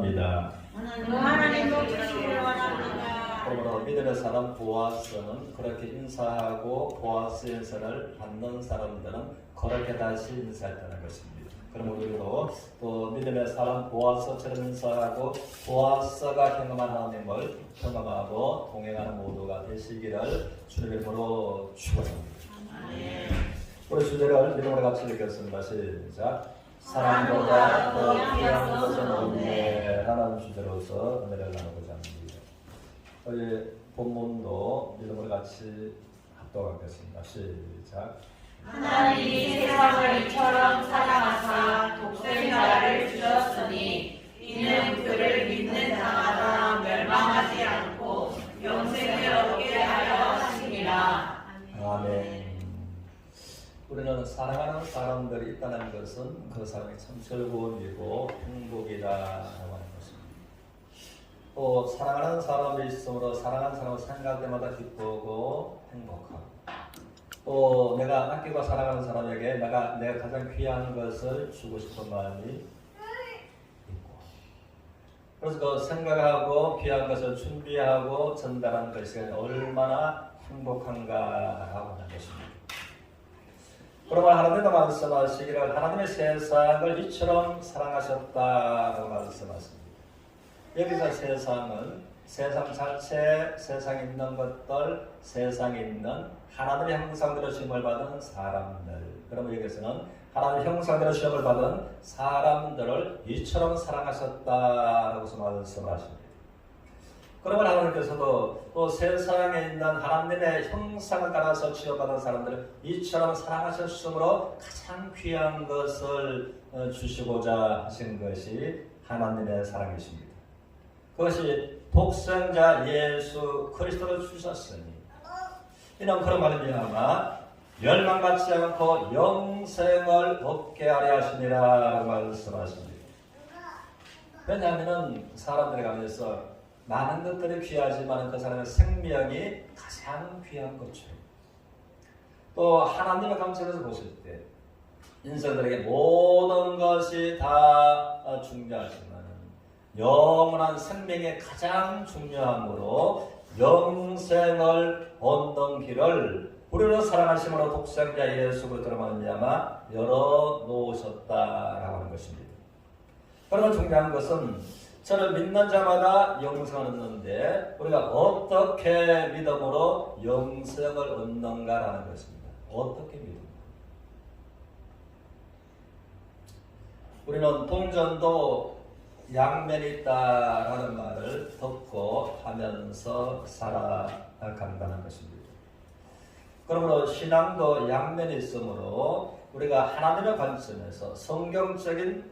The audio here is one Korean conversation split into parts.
원합니다. 하나님도 주시기를 원합니다. 그러므로 믿음의 사람 보아스는 그렇게 인사하고 보아스 인사를 받는 사람들은 그렇게 다시 인사했다는 것입니다. 그러므로 우리도 또 믿음의 사람 보아스처럼 인사하고 보아스가 경험한 하나님을 경험하고 동행하는 모두가 되시기를 주님의 이름으로 축원합니다. 우리 주제를 믿음으로 같이 읽겠습니다. 시작. 사랑보다 더 귀한 것은 없네 라는 주제로서 은혜를 나누고자 합니다. 우리 본문도 믿음으로 같이 합독하겠습니다. 시작. 하나님이 세상을 이처럼 사랑하사 독생자를 주셨으니 이는 그를 믿는 자마다 멸망하지 않고 영생을 얻게 하려 하심이라. 아멘. 우리는 사랑하는 사람들이 있다는 것은 그 사람이 참 즐거움이고 행복이라고 하는 것입니다. 또 사랑하는 사람이 있으므로 사랑하는 사람을 생각할 때마다 기쁘고 행복하고 또 내가 아끼고 사랑하는 사람에게 내가 가장 귀한 것을 주고 싶은 마음이 있고 그래서 그 생각하고 귀한 것을 준비하고 전달하는 것이 얼마나 행복한가 하고 하는 것입니다. 그러면 하나님도 말씀하시기를 하나님의 세상을 이처럼 사랑하셨다라고 말씀하십니다. 여기서 세상은 세상 자체, 세상에 있는 것들, 세상에 있는 하나님의 형상대로 시험을 받은 사람들. 그러면 여기서는 하나님의 형상대로 시험을 받은 사람들을 이처럼 사랑하셨다라고 말씀하십니다. 그러면 하나님께서도 또 세상에 있는 하나님의 형상을 따라서 취업받은 사람들을 이처럼 사랑하셨으므로 가장 귀한 것을 주시고자 하신 것이 하나님의 사랑이십니다. 그것이 독생자 예수 그리스도를 주셨으니 이는 그런 말미암아 멸망받지 않고 영생을 얻게 하려 하시니라 말씀하십니다. 왜냐하면 사람들에 관해서 많은 것들이 귀하지만 그 사람의 생명이 가장 귀한 것처럼 또 하나님의 관점에서 보실 때 인생들에게 모든 것이 다 중요하지만 영원한 생명이 가장 중요하므로 영생을 얻는 길을 우리를 사랑하심으로 독생자 예수 그리스도로 말미암아 열어 놓으셨다라고 하는 것입니다. 그러나 중요한 것은 저를 믿는 자마다 영생을 얻는데 우리가 어떻게 믿음으로 영생을 얻는가라는 것입니다. 어떻게 믿음으로? 우리는 동전도 양면이 있다라는 말을 듣고 하면서 살아간다는 것입니다. 그러므로 신앙도 양면이 있으므로 우리가 하나님의 관점에서 성경적인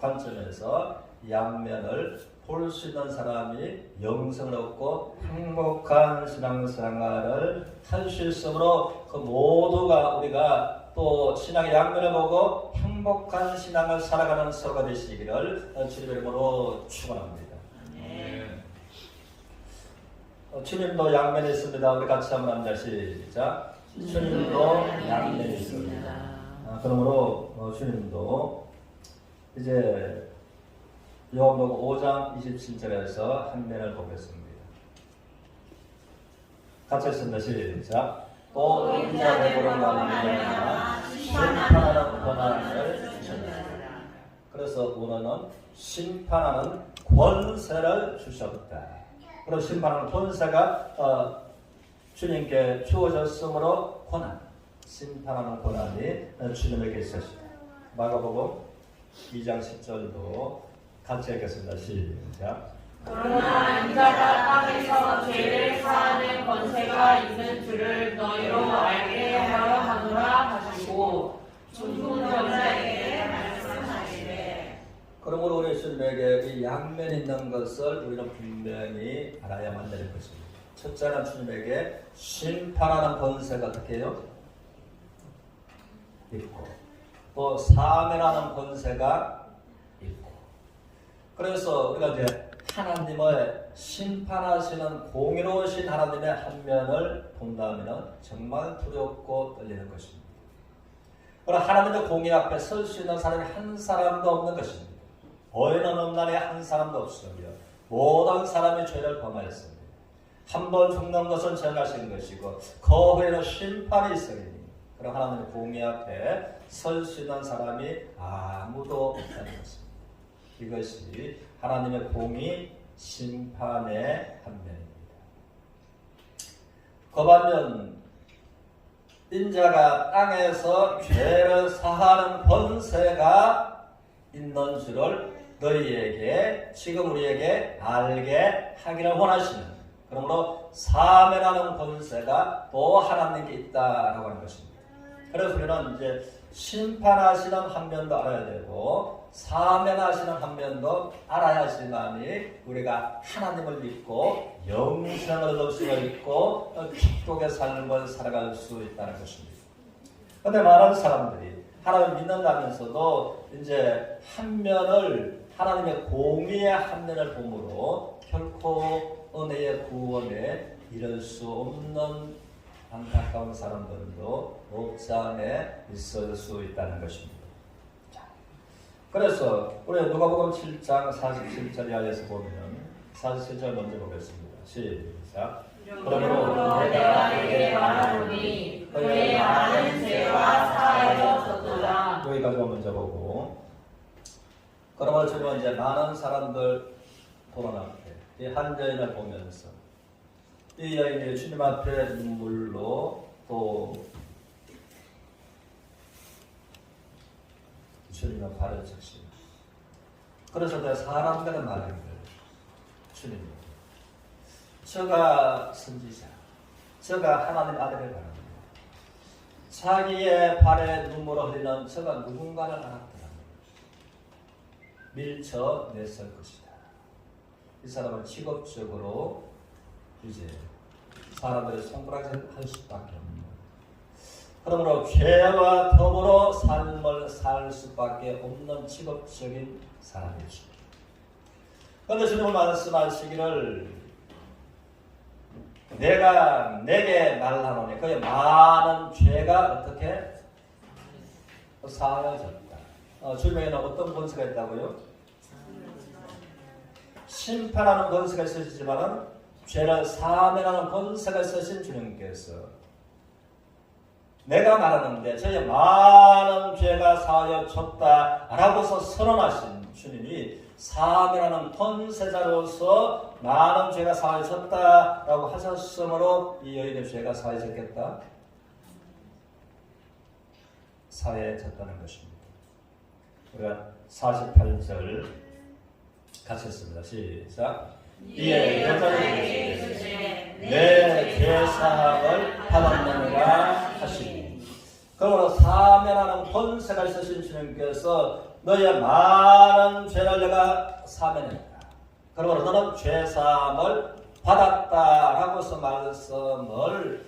관점에서 양면을 볼 수 있는 사람이 영생을 얻고 행복한 신앙생활을 할 수 있으므로 그 모두가 우리가 또 신앙의 양면을 보고 행복한 신앙을 살아가는 서로가 되시기를 주님의 이름으로 축원합니다. 주님도 양면이 있습니다. 우리 같이 한번 합니다. 시작. 주님도 양면이 있습니다. 그러므로 주님도 이제 요한복음 5장 27절에서 한 면을 보겠습니다. 같이 했습니다. 시작. 또 인자되고로 말미암아 심판하는 권한을 주셨다. 그래서 오늘은 심판하는 권세를 주셨다. 그리고 심판하는 권세가 주님께 주어졌으므로 권한, 심판하는 권한이 주님에게 있었습니다. 마가복음 2장 10절도 같이 읽겠습니다. 시작. 그러나 인자가 땅에서 죄를 사하는 권세가 있는 줄을 너희로 알게 하려 하노라 하시고 중풍병자에게 말씀하시되. 그러므로 우리 주님에게 이 양면이 있는 것을 우리는 분명히 알아야만 되는 것입니다. 첫째는 주님에게 심판하는 권세가 어떻게 해요? 있고 또 사면하는 권세가 있고 그래서 우리가 이제 하나님의 심판하시는 공의로우신 하나님의 한 면을 본다면 정말 두렵고 떨리는 것입니다. 그러나 하나님의 공의 앞에 설 수 있는 사람이 한 사람도 없는 것입니다. 의인은 없나니 한 사람도 없으며 모든 사람이 죄를 범하였으니 한 번 죽는 것은 정하신 것이고 그 후에는 심판이 있으리니 그럼 하나님의 공의 앞에 설 수 있는 사람이 아무도 없다는 것입니다. 이것이 하나님의 공의 심판의 한 면입니다. 그 반면 인자가 땅에서 죄를 사하는 권세가 있는 줄을 너희에게 지금 우리에게 알게 하기를 원하시는, 그러므로 사면하는 권세가 또 하나님께 있다라고 하는 것입니다. 그래서 우리는 이제 심판하시는 한 면도 알아야 되고 사면하시는 한 면도 알아야지만이 우리가 하나님을 믿고 영생을 얻을 수가 있고 기독의 삶을 살아갈 수 있다는 것입니다. 그런데 많은 사람들이 하나님을 믿는다면서도 이제 한 면을 하나님의 공의의 한 면을 보므로 결코 은혜의 구원에 이를 수 없는 안타까운 사람들도 없지 않아 있을 수 있다는 것입니다. 그래서 우리 누가복음 7장 47절 이하에서 보면 47절 먼저 보겠습니다. 시작. 그러므로 내가 너에게 말하노니 그의 많은 죄가 사하여졌도다. 여기까지 먼저 보고, 그러므로 지금 이제 많은 사람들 보는 앞에 이 한 여인을 보면서 이 여인이 주님 앞에 눈물로 또 주님의 발을 적십니다. 그래서 내가 사람들은 말하는 거예요. 주님, 저가 선지자, 저가 하나님 아들을 말합니다. 자기의 발에 눈물을 흘리는 저가 누군가를 알았더라. 밀쳐냈을 것이다. 이 사람은 직업적으로 이제 사람들의 손가락질 할 수밖에 없는 거예요. 그러므로 죄와 더불어 삶을 살 수밖에 없는 직업적인 사람이죠. 그런데 주님은 말씀하시기를 내가 내게 말하노니 그의 많은 죄가 어떻게 사하여졌다. 주님에게는 어떤 권세가 있다고요? 심판하는 권세가 있으시지만은 죄를 사면하는 권세가 있으신 주님께서 내가 말하는데 저의 많은 죄가 사하여졌다라고서 선언하신 주님이 사면하는 권세자로서 많은 죄가 사하여졌다라고 하셨으므로 이 여인의 죄가 사하여졌겠다? 사하여졌다는 것입니다. 우리가 48절 같이 했습니다. 시작. 이에 여자에게 이르시되 내 죄사함을 받았느니라 하시니. 그러므로 사면하는 권세가 있으신 주님께서 너의 많은 죄를 내가 사면했다. 그러므로 너는 죄사함을 받았다라고서 말씀을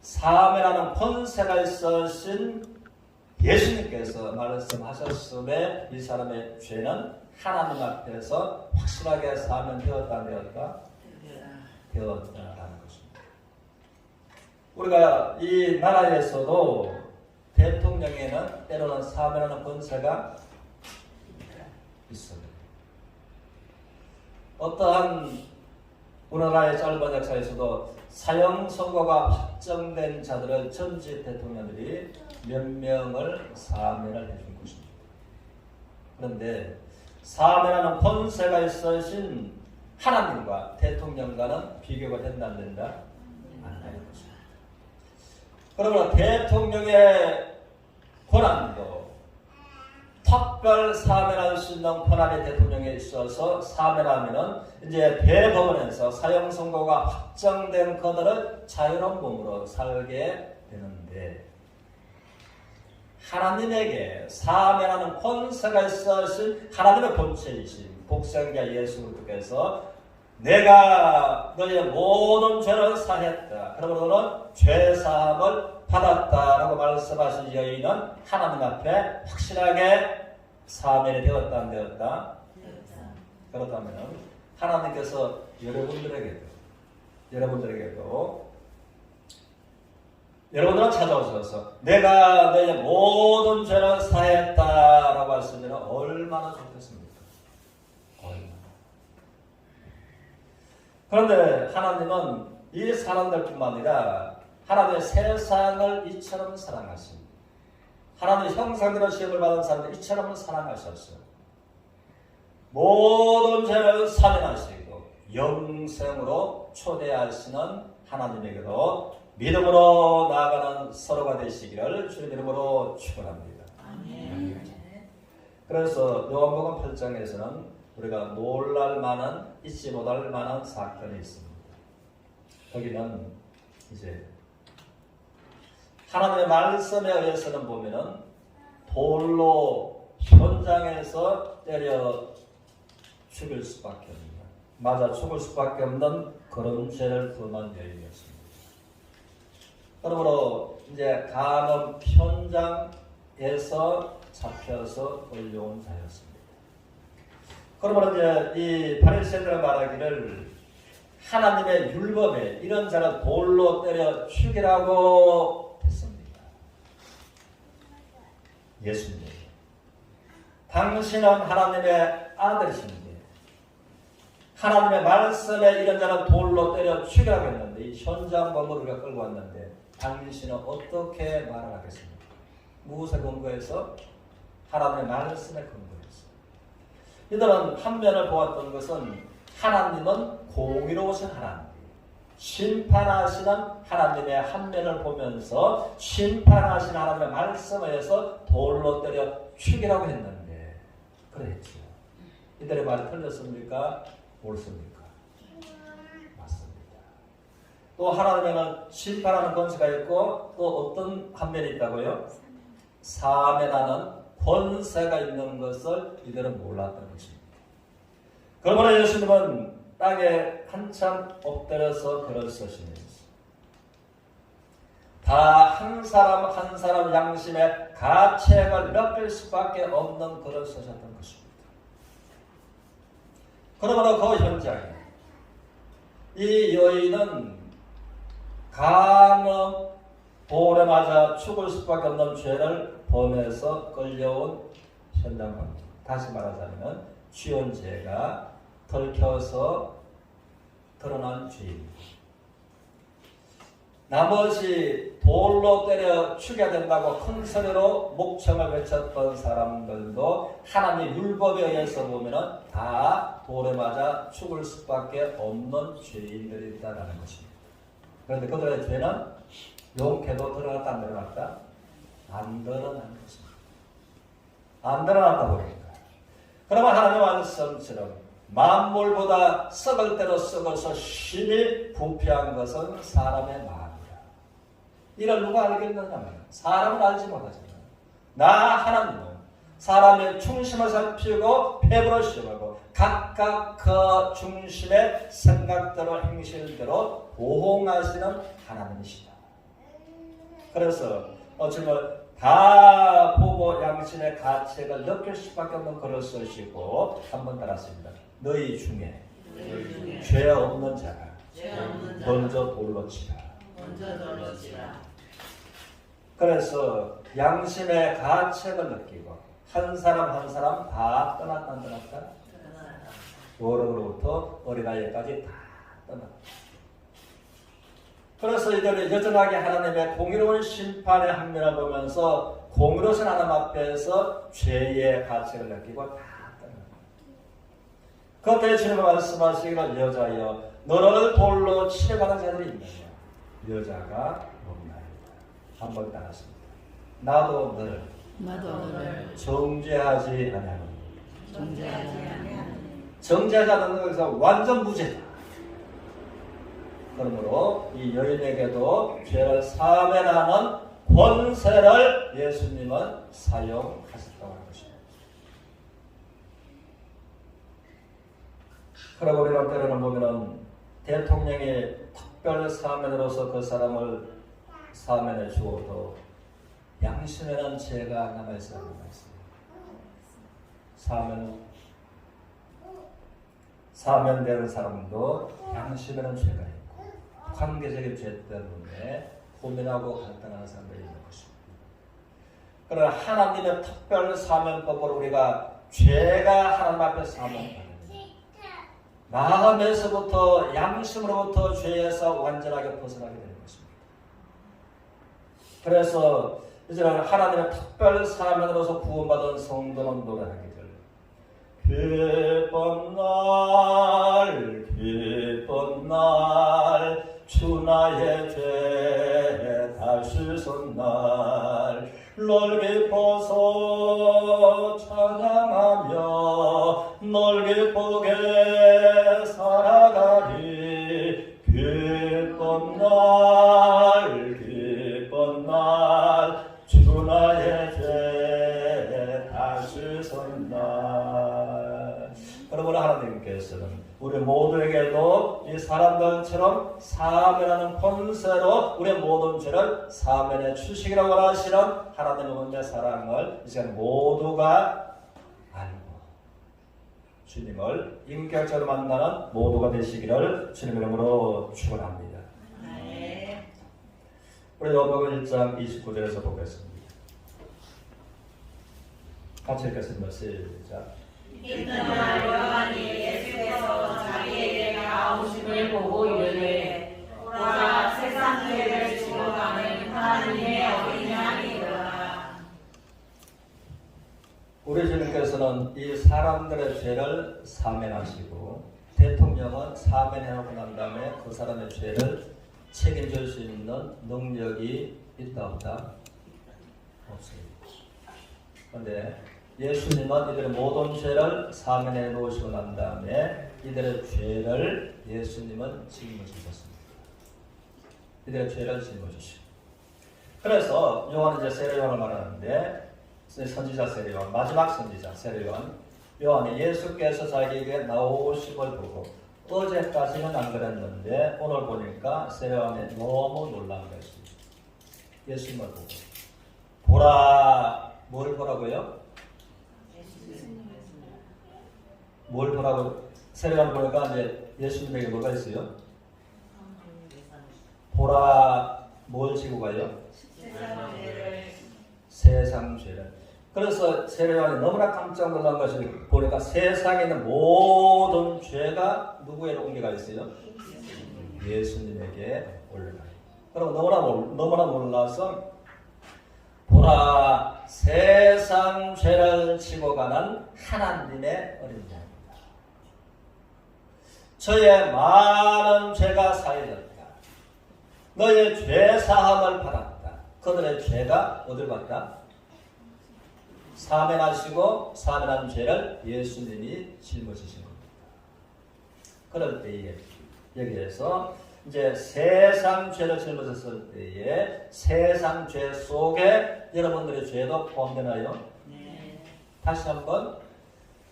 사면하는 권세가 있으신 예수님께서 말씀하셨음에 이 사람의 죄는 하나님 앞에서 확실하게 사면되었다 되었다라는 것입니다. 우리가 이 나라에서도 대통령에는 때로는 사면하는 권세가 있어요. 어떠한 우리나라의 짧은 역사에서도 사형 선고가 확정된 자들을 전직 대통령들이 몇 명을 사면을 해준 것입니다. 그런데 사면하는 권세가 있으신 하나님과 대통령과는 비교가 된다 안 된다? 안 되는 것입니다. 그러므로 대통령의 권한도 특별 사면할 수 있는 권한이 대통령에 있어서 사면하면은 이제 대법원에서 사형 선고가 확정된 그들을 자유로운 몸으로 살게 되는데 하나님에게 사면하는 권세가 있으신 하나님의 본체이신 복생자 예수 그리스도께서 내가 너의 모든 죄를 사했다. 그러므로 너는 죄사함을 받았다라고 말씀하신 여인은 하나님 앞에 확실하게 사면이 되었다 안 되었다? 그렇다면 하나님께서 여러분들에게도 여러분들은 찾아오셔서 내가 너의 모든 죄를 사했다라고 하시면 얼마나 좋겠습니까? 그런데 하나님은 이 사람들뿐만 아니라 하나님의 세상을 이처럼 사랑하십니다. 하나님의 형상대로 시험을 받은 사람들 이처럼 사랑하셨어요. 모든 죄를 사면하시고 영생으로 초대하시는 하나님에게도 믿음으로 나아가는 서로가 되시기를 주님 이름으로 축원합니다. 그래서 요한복음 8장에서는 우리가 놀랄 만한, 잊지 못할 만한 사건이 있습니다. 거기는 이제 하나님의 말씀에 의해서는 보면은 돌로 현장에서 때려 죽일 수밖에 없는, 맞아 죽을 수밖에 없는 그런 죄를 범한 여인이었습니다. 그러므로 이제 간음 현장에서 잡혀서 끌려온 자였습니다. 그러므로 이제 이 바리새인들은 말하기를 하나님의 율법에 이런 자를 돌로 때려 죽이라고 했습니다. 예수님, 당신은 하나님의 아들이신데 하나님의 말씀에 이런 자는 돌로 때려 죽이라고 했는데 이 현장범을 우리가 끌고 왔는데 당신은 어떻게 말을 하겠습니까? 무엇에 근거해서? 하나님의 말씀에 근거해서. 이들은 한 면을 보았던 것은 하나님은 공의로우신 하나님, 심판하시는 하나님의 한 면을 보면서 심판하시는 하나님의 말씀에 의해서 돌로 때려 죽이라고 했는데 그랬죠. 이들의 말이 틀렸습니까? 옳습니까? 맞습니다. 또 하나님에는 심판하는 권세가 있고 또 어떤 한 면이 있다고요? 사면하는 권세가 있는 것을 이들은 몰랐던 것입니다. 그러므로 예수님은 땅에 한참 엎드려서 글을 쓰시면서 다 한 사람 한 사람 양심의 가책을 느낄 수밖에 없는 글을 쓰셨던 것입니다. 그러므로 그 현장에 이 여인은 간음 돌에 맞아 죽을 수밖에 없는 죄를 범해서 끌려온 현장입니다. 다시 말하자면 주연죄가 들켜서 드러난 죄입니다. 나머지 돌로 때려 죽여야 된다고 큰 소리로 목청을 외쳤던 사람들도 하나님의 율법에 의해서 보면 다 돌에 맞아 죽을 수밖에 없는 죄인들이 있다는 것입니다. 그런데 그들의 죄는 용케도 드러났다 안 드러났다? 안 드러난 것입니다. 안 드러났다 보니까. 그러면 하나님의 말씀처럼 만물보다 썩을 대로 썩어서 심히 부패한 것은 사람의 마음이다. 이를 누가 알겠느냐? 사람은 알지 못하잖아요. 나 하나님은 사람의 중심을 살피고 패부를 시험하고 각각 그 중심의 생각대로 행실대로 보호하시는 하나님이시다. 그래서 정말 다 보고 양심의 가책을 느낄 수밖에 없는 글을 쓰시고 한번 따랐습니다. 너희 중에 죄 없는 자가 먼저 돌로 치라. 그래서 양심의 가책을 느끼고 한 사람 한 사람 다 떠났다 안 떠났다? 어른으로부터 어린아이까지 다 떠났다. 그래서 이들이 여전하게 하나님의 공의로운 심판의 한 면을 보면서 공의로우신 하나님 앞에서 죄의 가책을 느끼고 다 떠났다. 그때 주님은 말씀하시기를 여자여 너를 돌로 치려가는 자들이 있느냐? 여자가 없나이다. 한번 따랐습니다. 나도 너를 정죄하지 아니하노니. 정죄하지 않는 것에서 완전 무죄다. 그러므로 이 여인에게도 죄를 사면하는 권세를 예수님은 사용하셨다고 하는 것입니다. 그러고 우리가 때로는 보면은 대통령이 특별 사면으로서 그 사람을 사면해 주어도 양심에는 죄가 남아있어야 남아있습니다. 사면되는 사람도 양심에는 죄가 있고 관계적인 죄 때문에 고민하고 갈등하는 사람들이 있는 것입니다. 그러나 하나님의 특별 사면법으로 우리가 죄가 하나님 앞에 사면받는 마음에서부터 양심으로부터 죄에서 완전하게 벗어나게 되는 것입니다. 그래서 이제는 하나님의 특별 사명으로서 구원받은 성도는 노래하기를 기쁜 날 주 나의 죄 다시 선날 널 기뻐서 찬양하며 널 기쁘게 살아가리 기쁜 날 주 나의 죄 다시 선날. 그러므로 하나님께서는 우리 모두에게도 이 사람들처럼 사면하는 본세로 우리 모든 죄를 사면해 주시기라고 하시는 하나님의 은혜 사랑을 이제 모두가 알고 주님을 인격적으로 만나는 모두가 되시기를 주님 이름으로 축원합니다. 우리 요한복음 1장 29절에서 보겠습니다. 같이 읽겠습니다. 시작. 이튿날 요한이 예수께서 자기에게 나오심을 보고 이르되 보라 세상 죄를 지고 가는 하나님의 어린 양이로다. 우리 주님께서는 이 사람들의 죄를 사면하시고 대통령은 사면해놓고 난 다음에 그 사람의 죄를 책임질 수 있는 능력이 있다 없다? 없습니다. 그런데 예수님은 이들의 모든 죄를 사면해 놓으시고 난 다음에 이들의 죄를 예수님은 짊어지셨습니다. 이들의 죄를 짊어지시고 그래서 요한은 이제 세례 요한을 말하는데 선지자 세례 요한, 마지막 선지자 세례 요한 요한이 예수께서 자기에게 나오심을 보고 어제까지는 안 그랬는데 오늘 보니까 세례 요한이 너무 놀란 것입니다. 예수님을 보고 보라 뭘 보라고요? 뭘 보라고 세례요한 보니까 이제 예수님에게 뭐가 있어요? 보라 뭘 지고 가요? 세상 죄를. 그래서 세례요한이 너무나 깜짝 놀란 것이 보니까 세상에 있는 모든 죄가 누구에게 옮겨가 있어요? 예수님에게 올라가요. 그럼 너무나 놀라서 보라 세상 죄를 지고 가는 하나님의 어린 양. 저의 많은 죄가 사해졌다. 너의 죄 사함을 받았다. 그들의 죄가 어딜 받다? 사면하시고 사면한 죄를 예수님이 짊어지신 겁니다. 그럴 때에 여기에서 이제 세상 죄를 짊어졌을 때에 세상 죄 속에 여러분들의 죄도 포함되나요? 네. 다시 한번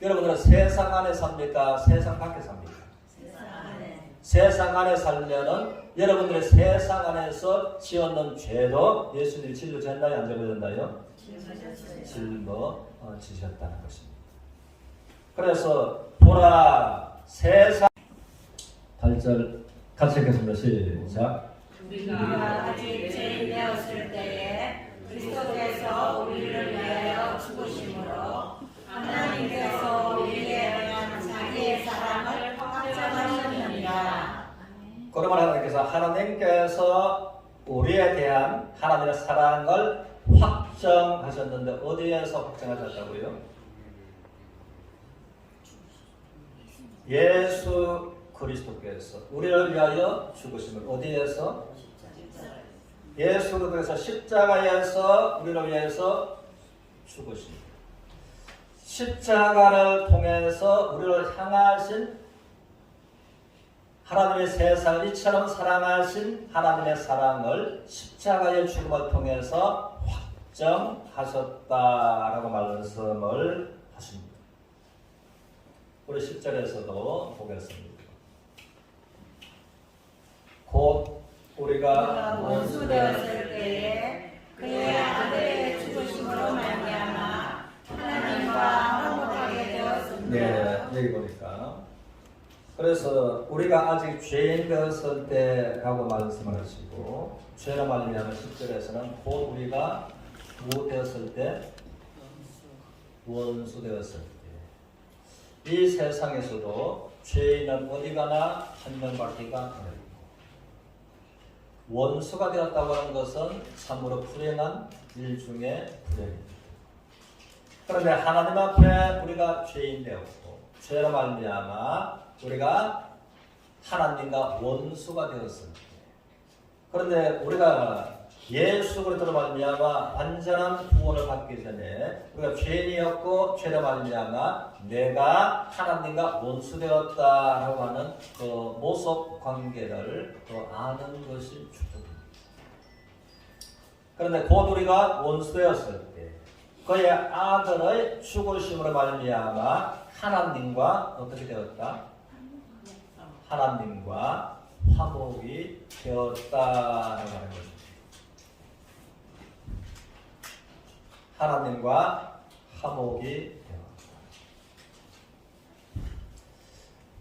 여러분들은 세상 안에 삽니까? 세상 밖에 삽니까? 세상 안에 살려는 여러분들의 세상 안에서 지었는 죄도 예수님이 짊어졌나요? 안 짊어졌나요? 짊어지셨다는 것입니다. 그래서 보라 세상 8절 같이 읽겠습니다. 시작. 우리가 아직 죄인 되었을 때에 그리스도께서 우리를 위하여 죽으심으로 하나님께서 우리에게 대한 자기의 사랑을 확정하셨느니라. 그러면 하나님께서 우리에 대한 하나님의 사랑을 확정하셨는데 어디에서 확정하셨다고요? 예수 그리스도께서 우리를 위하여 죽으심을 어디에서? 예수 그리스도께서 십자가에서 우리를 위해서 죽으심. 십자가를 통해서 우리를 향하신 하나님의 세상을 이처럼 사랑하신 하나님의 사랑을 십자가의 죽음을 통해서 확정하셨다라고 말씀을 하십니다. 우리 10절에서도 보겠습니다. 곧 우리가 원수 되었을 때에 그의 아들의 죽으심으로 말미암아 하나님과 화목하게 되었습니다. 네, 여기 보니까 그래서 우리가 아직 죄인 되었을 때라고 말씀을 하시고 죄로 말미암아 10절에서는 곧 우리가 무엇 되었을 때? 원수 되었을 때. 이 세상에서도 죄인은 어디 가나 한 명밖에가 없고 원수가 되었다고 하는 것은 참으로 불행한 일 중에 불행입니다. 그런데 하나님 앞에 우리가 죄인 되었고 죄로 말미암아 우리가 하나님과 원수가 되었을 때, 그런데 우리가 예수 그리스도로 말미암아 완전한 구원을 받기 전에 우리가 죄인이었고 죄로 말미암아 내가 하나님과 원수되었다라고 하는 그 모속 관계를 또 아는 것이 축복입니다. 그런데 곧 우리가 원수되었을 때 그의 아들의 죽으심으로 말미암아 하나님과 어떻게 되었다? 하나님과 화목이 되었다라고 하는 것입니다. 하나님과 화목이 되었다.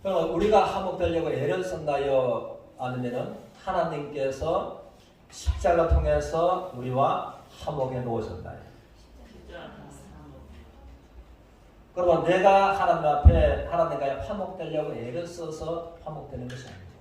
그럼 우리가 화목되려고 애를 썼나요? 아니면은 하나님께서 십자가 통해서 우리와 화목해 놓으셨나요? 그러면 내가 하나님 앞에 하나님과 화목되려고 애를 써서 화목되는 것이 아닙니다.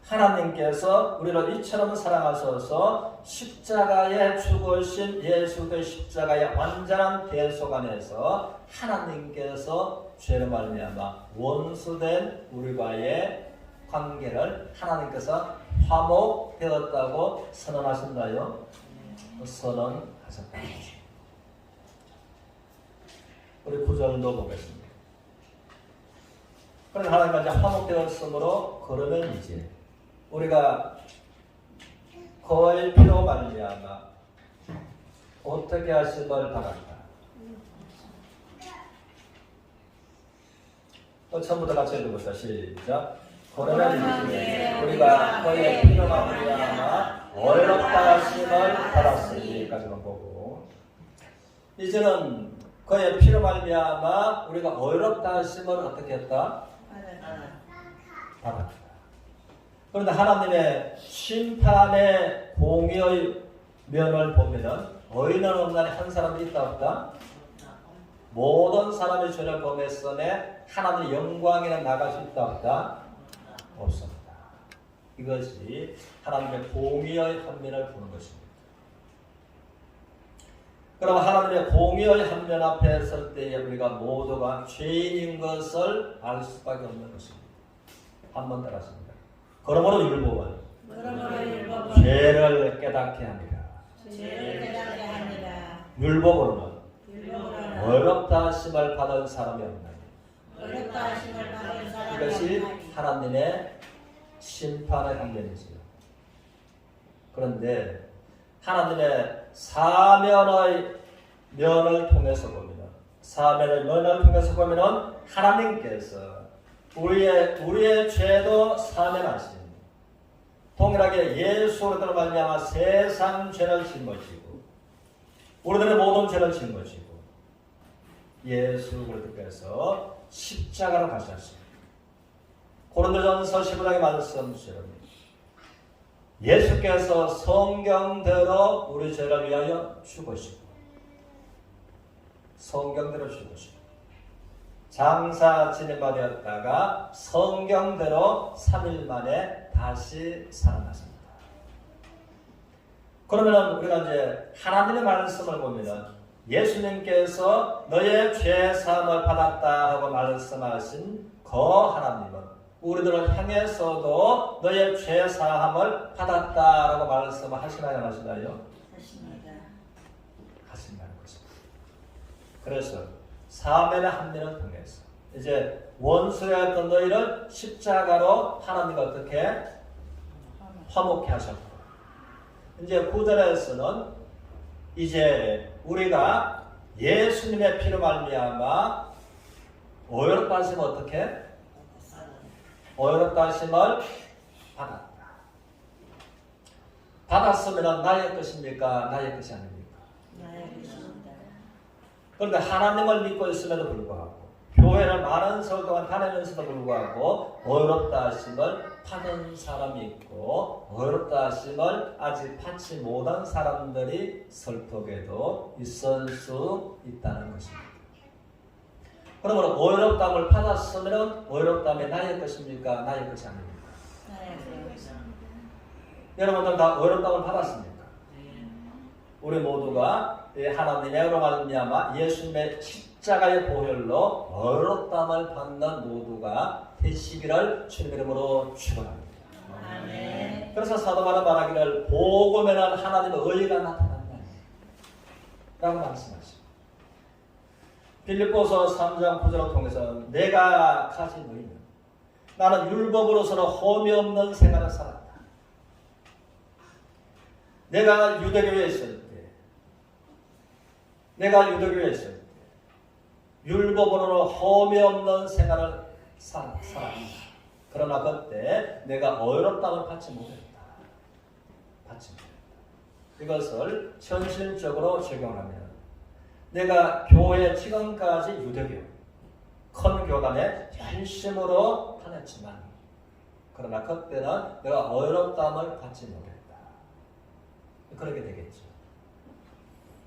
하나님께서 우리를 이처럼 사랑하셔서 십자가에 죽으신 예수의 십자가의 완전한 대속 안에서 하나님께서 죄로 말미암아 원수된 우리와의 관계를 하나님께서 화목되었다고 선언하신다요? 선언하셨다. 우리 9절도 보겠습니다. 그런데 하나님과 이제 화목되었으므로 그러면 이제 우리가 그의 피로 말미암아 어떻게 하심을 받았다. 처음부터 같이 읽어보자. 시작. 그러면 이제 우리가 그의 피로 말미암아 어렵다 하심을 받았으니까지만 보고, 이제는 그의 피로 말미암아 우리가 어렵다 하심을 어떻게 했다? 받았다. 그런데 하나님의 심판의 공의의 면을 보면은 의인은 없나니 한 사람도 있다 없다? 모든 사람의 죄를 범했으니 하나님의 영광에는 나갈 수 있다 없다? 없습니다. 이것이 하나님의 공의의 한 면을 보는 것입니다. 그럼 하나님의 공의의 한 면 앞에 설 때에 우리가 모두가 죄인인 것을 알 수밖에 없는 것입니다. 한번 따라하십니다. 그러므로 율법은 죄를 깨닫게 합니다. 율법으로는 어렵다 하심을 받은 사람이 없나니 이것이 하나님의 심판의 한면이지요. 그런데 하나님의 사면의 면을 통해서 보면 하나님께서 우리의 죄도 사면하신, 동일하게 예수 그리스도로 말미암아 세상 죄를 짊어지고 우리들의 모든 죄를 짊어지고 예수 그리스도께서 십자가로 가셨습니다. 고린도전서 15장의 말씀처럼 예수께서 성경대로 우리 죄를 위하여 죽으시고 성경대로 죽으시고 장사 지내받았다가 성경대로 3일 만에 다시 살아나십니다. 그러면 우리가 이제 하나님의 말씀을 보면은 예수님께서 너의 죄 사함을 받았다 하고 말씀하신 그 하나님은 우리들을 향해서도 너의 죄 사함을 받았다라고 말씀하시나요, 안 하시나요? 하신다는 것입니다. 그래서 사면의 한 면을 통해서 이제 원수였던 너희를 십자가로 하나님과 어떻게 화목케 하셨고, 이제 9절에서는 이제 우리가 예수님의 피로 말미암아 어렵다 하시면 어떻게? 어렵다 하심을 받았다. 받았으면 나의 것입니까? 나의 것이 아닙니까? 나의 것입니다. 그런데 하나님을 믿고 있음에도 불구하고 교회를 많은 세월 동안 다니면서도 불구하고 어렵다 하심을 받은 사람이 있고 어렵다 하심을 아직 받지 못한 사람들이 설독에도 있을 수 있다는 것입니다. 그러면 어렵담을 받았으면 어렵담이 나의 것입니까? 나의 것이 아닙니까? 여러분들 다 어렵담을 받았습니까? 우리 모두가 하나님의 은혜로 말미암아 예수님의 십자가의 보혈로 어렵담을 받는 모두가 되시기를 주님의 이름으로 축원합니다. 아멘. 그래서 사도 바울은 말하기를 복음에는 하나님의 의가 나타난다 라고 말씀하십니다. 빌립보서 3장 9절을 통해서 내가 가진 의는 나는 율법으로서는 험이 없는 생활을 살았다. 내가 유대교에 있을 때 율법으로는 험이 없는 생활을 살았다. 그러나 그때 내가 어렵다고 받지 못했다. 이것을 현실적으로 적용하면 내가 교회 지금까지 유대교 큰 교단에 열심으로 다녔지만 그러나 그때는 내가 어렵다함을 받지 못했다. 그렇게 되겠죠.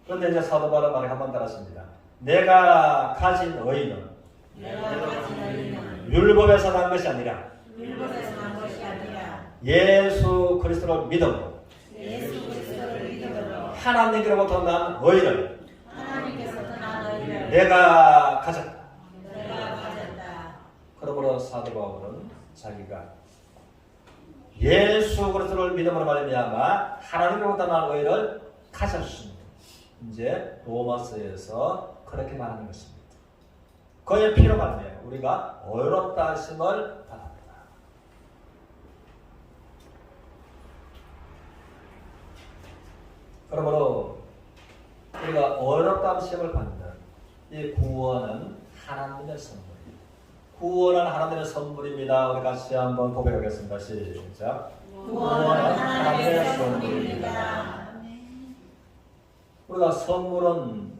그런데 이제 사도 바울의 말을 한번 따랐습니다. 내가 가진 의는 율법에서 난 것이 아니라 예수 그리스도를 믿음으로 하나님께로부터 난 의를 내가 가졌다. 그러므로 사도 바울은 자기가 예수 그리스도를 믿음으로 말미암아 하나님으로부터 난 의를 가졌습니다. 이제 로마서에서 그렇게 말하는 것입니다. 그의 피로 말미암아 우리가 어렵다 하심을 받았다. 그러므로 우리가 어렵다 하심을 받는 이 구원은 하나님의 선물입니다. 구원은 하나님의 선물입니다. 우리 같이 한번 고백하겠습니다. 시작. 구원은 하나님의 선물입니다. 우리가 선물은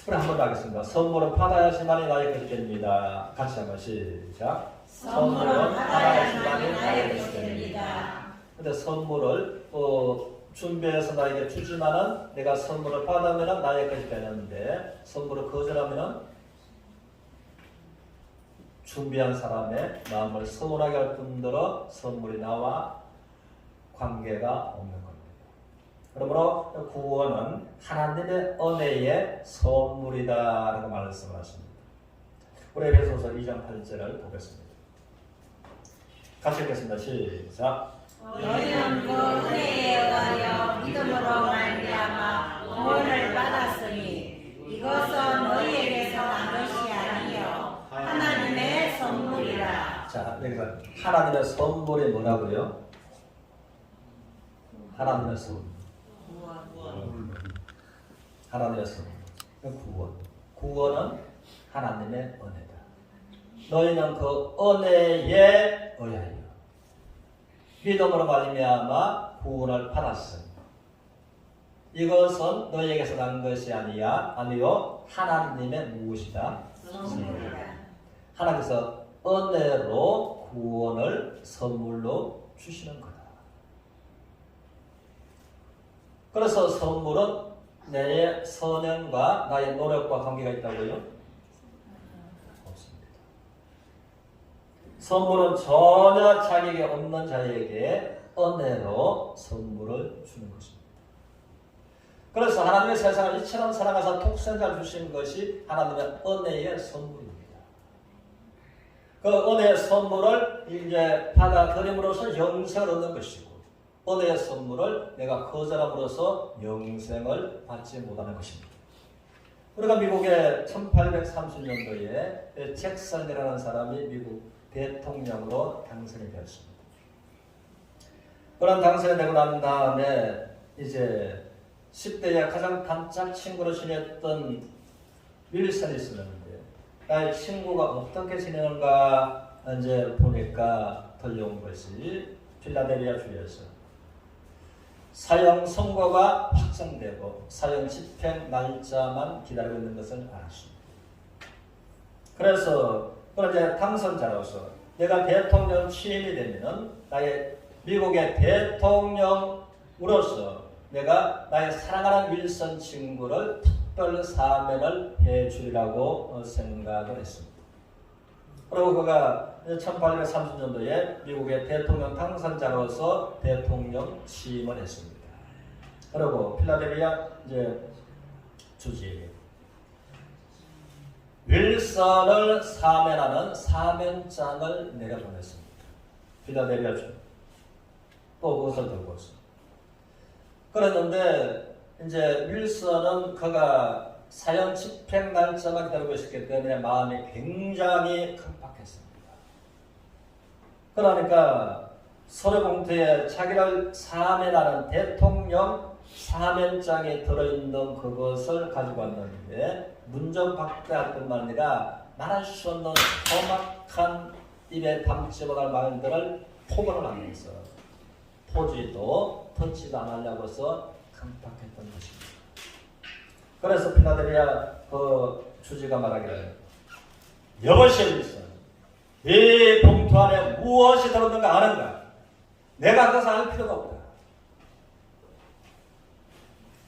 우리 한번 하겠습니다. 선물은 받아야지만이 나의 것이 됩니다. 같이 한번 시작. 선물은 받아야지만이 나의 것이 됩니다. 근데 선물을 준비해서 나에게 주지만은 내가 선물을 받으면 나의 것이 되는데 선물을 거절하면 준비한 사람의 마음을 서운하게 할 뿐더러 선물이 나와 관계가 없는 겁니다. 그러므로 구원은 하나님의 은혜의 선물이다라고 말씀을 하십니다. 우리 에베소서 2장 8절을 보겠습니다. 같이 읽겠습니다. 시작. 너희는 그 은혜에 의하여 믿음으로 말미암아 구원을 받았으니 이것은 너희에게서 난 것이 아니요 하나님의 선물이라. 자, 여기서 하나님의 선물이 뭐라고요? 하나님의 선물. 하나님의 선물. 구원. 구원은 하나님의 은혜다. 너희는 그 은혜에 의하여 믿음으로 말미암아 구원을 받았으니 이것은 너희에게서 난 것이 아니요 하나님의 무엇이다? 선물이다. 하나님께서 은혜로 구원을 선물로 주시는 거다. 그래서 선물은 내 선행과 나의 노력과 관계가 있다고요? 없습니다. 선물은 전혀 자격이 없는 자에게 은혜로 선물을 주는 것입니다. 그래서 하나님의 세상을 이처럼 사랑하사 독생자를 주신 것이 하나님의 은혜의 선물입니다. 그 은혜의 선물을 이제 받아들임으로써 영생을 얻는 것이고 은혜의 선물을 내가 거절함으로써 영생을 받지 못하는 것입니다. 우리가 미국의 1830년도에 잭슨이라는 사람이 미국 대통령으로 당선이 되었습니다. 그런 당선이 되고 난 다음에 이제 10대에 가장 단짝 친구로 지냈던 윌슨이 있었는데 나의 친구가 어떻게 지내는가 이제 보니까 들려온 것이 필라델피아 주에서 사형 선고가 확정되고 사형 집행 날짜만 기다리고 있는 것을 알았습니다. 그래서 이제 당선자로서 내가 대통령 취임이 되면 나의 미국의 대통령으로서 내가 나의 사랑하는 윌슨 친구를 특별 사면을 해주리라고 생각을 했습니다. 그리고 그가 1830년도에 미국의 대통령 당선자로서 대통령 취임을 했습니다. 그리고 필라델피아 이제 주지에게 윌선을 사면하는 사면장을 내려보냈습니다. 필라델피아 주. 또 그것을 들고 있습니다. 그랬는데 이제 윌선은 그가 사형 집행 날짜만 기다리고 있었기 때문에 마음이 굉장히 강박했습니다. 그러니까 서류 봉투에 자기를 사면하는 대통령 사면장에 들어있는 그것을 가지고 왔는데 문전박대할 뿐만 아니라 말할 수 없는 험악한 입에 담지 못할 말들을 포문을 하면서 포지도 터치도 안 하려고 해서 강박했던 것입니다. 그래서 필라델피아 그 주지가 말하기를 여보시오 윌슨, 이 봉투 안에 무엇이 들었는가 아는가? 내가 그것을 알 필요가 없다.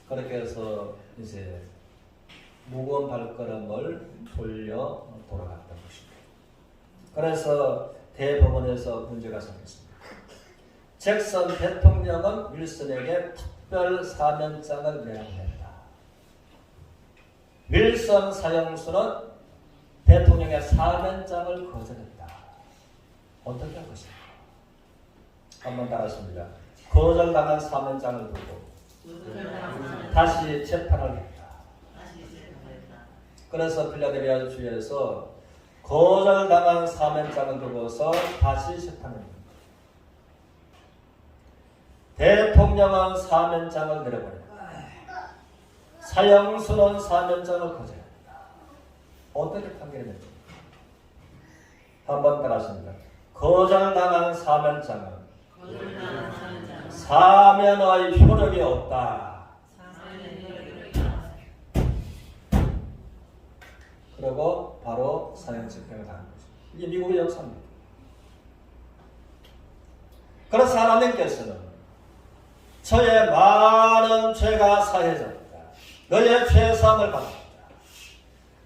그렇게 해서 이제 무거운 발걸음을 돌려 돌아갔던 것입니다. 그래서 대법원에서 문제가 생겼습니다. 잭슨 대통령은 윌슨에게 특별 사면장을 명했다. 윌슨 사형수는 대통령의 사면장을 거절했다. 어떻게 할 것인가? 한번 따라하십니다. 거절당한 사면장을 두고 다시 재판을 했다. 그래서 필라델피아 주에서 거절당한 사면장을 두고서 다시 재판을 합니다. 대통령은 사면장을 내려보냈다. 사형수는 사면장을 거절했다. 어떻게 판결이 맺습니까? 한번 따라하십니다. 거절당한 사면장은 사면의 효력이 없다. 그리고 바로 사형 집행을 하는 것입니다. 이게 미국의 역사입니다. 그래서 하나님께서는 저의 많은 죄가 사해졌다. 너의 죄사함을 받았다.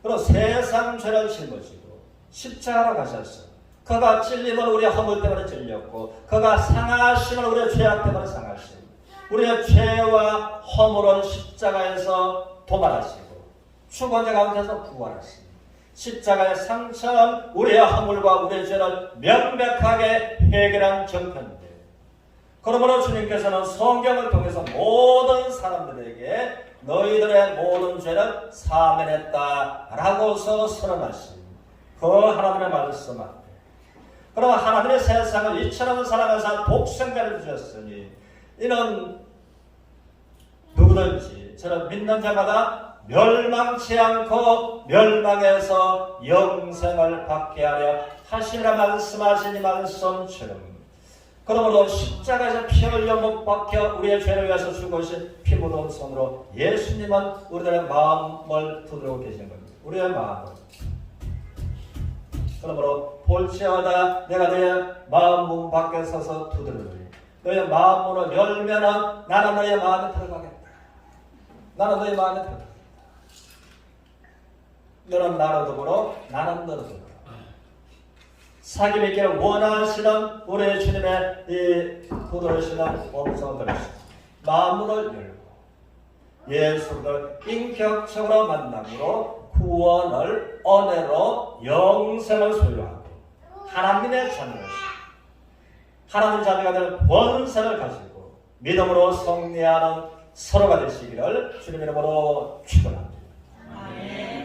그리고 세상 죄를 짊어지고 십자가로 가셨어. 그가 찔림은 우리의 허물 때문에 찔렸고 그가 상하심은 우리의 죄악 때문에 상하심. 우리의 죄와 허물은 십자가에서 도말하시고 죽은 자 가운데서 부활하시고 십자가의 상처는 우리의 허물과 우리의 죄를 명백하게 해결한 정편인데 그러므로 주님께서는 성경을 통해서 모든 사람들에게 너희들의 모든 죄를 사면했다라고서 선언하신 그 하나님의 말씀 앞에 그러면 하나님의 세상을 이처럼 사랑하사 독생자를 주셨으니 이는 누구든지 저를 믿는 자마다 멸망치 않고 멸망에서 영생을 받게 하려 하시라 말씀하신 이 말씀처럼 그러므로 십자가에서 피 흘려 못 박혀 우리의 죄를 위해서 죽으신 피 묻은 손으로 예수님은 우리들의 마음을 두드리고 계시는 겁니다. 우리의 마음을. 그러므로 볼지어다 내가 너의 마음 문 밖에 서서 두드리노니 너의 마음 문을 열면은 나는 너의 마음에 들어가겠다. 나는 너의 마음에 들어가겠다. 너는 나로 더불어 나는 너로 더불어. 사귐 있기를 원하시는 우리 주님의 이 부드러우시는 음성을 들으시고 마음문을 열고 예수를 인격적으로 만남으로 구원을 은혜로 영생을 소유하고 하나님의 자녀로서 하나님 자녀가 될 권세를 가지고 믿음으로 승리하는 서로가 되시기를 주님 이름으로 축원합니다. 아멘.